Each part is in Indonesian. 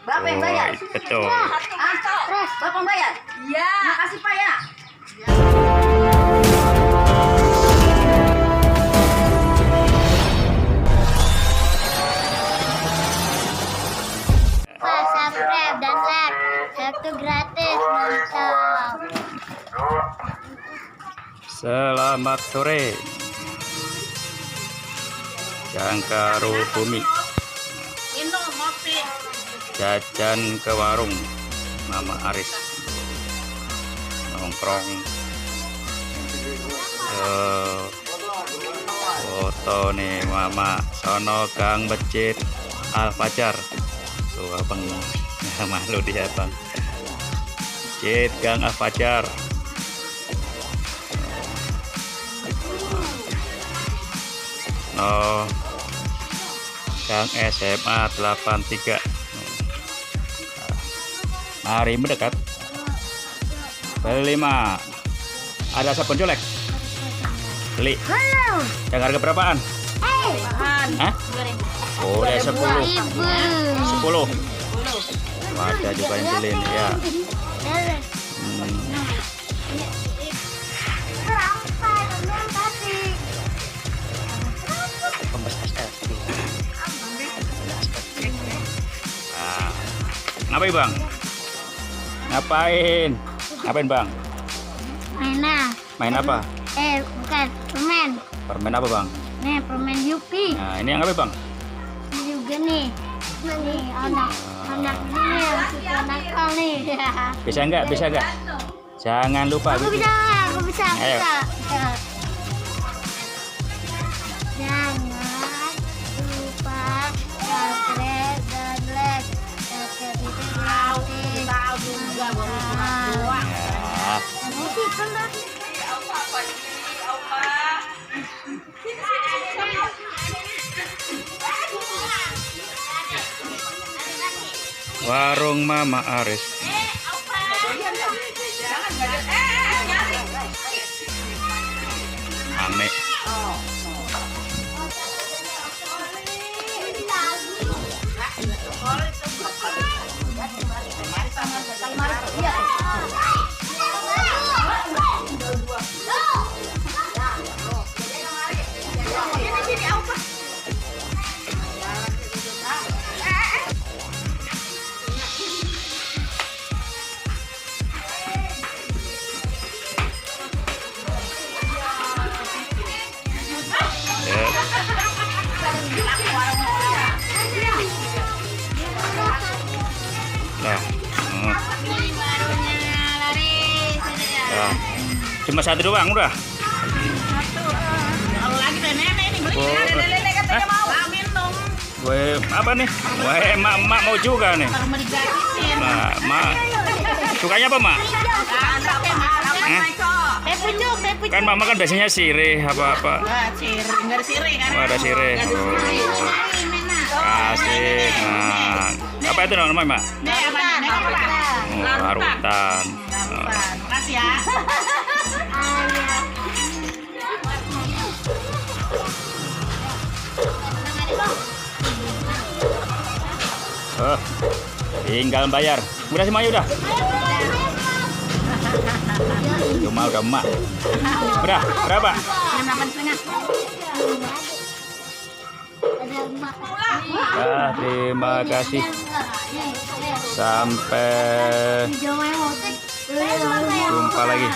Bapak yang bayar. Betul. Terus Bapak bayar. Iya. Makasih Pak ya. Pak, subscribe dan like. Satu gratis, mantap. Selamat sore. Jangkaru Bumi. Jajan ke warung Mama Aris. Nongkrong. Foto nih Mama sono Gang Masjid Al Fajar. Tuh abang malu dia bang. Masjid Gang Al Fajar. No, Gang SMA 83. Mari mendekat. Beli mah. Ada sabun colek. Beli. Yang harga berapaan? Hah? Boleh 10. 10. Ada juga yang beli ya. Ngapain bang? Ngapain bang? Main apa? Bukan permen. Permen apa bang? Nih permen Yupi. Nah ini yang apa bang? Ini juga nih. Nih anak ini yang suka nakal nih. Bisa nggak? Jangan lupa. Aku bisa. Ayo. Jangan lupa subscribe dan like. Subscribe itu gratis. Ya. Warung Mama Aris. Ame. Nah, cuma satu doang udah. Kalau lagi nenek ini beli nenek katanya mau minum. Gue apa nih? Wah, emak mau juga nih. Kalau mau digratisin. Nah, mak sukanya apa mak? Kan mama kan biasanya sirih apa-apa. Enggak ada sirih kan? Oh, ada sirih. Oh. Asik. Nah, apa itu namanya mak? Larutan. Makasih ya. Oh, tinggal bayar. Udah semuanya udah. Cuma udah emak. Udah berapa? 6,5. Ya, terima kasih. Sampai jumpa lagi.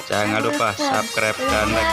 Jangan lupa subscribe dan like.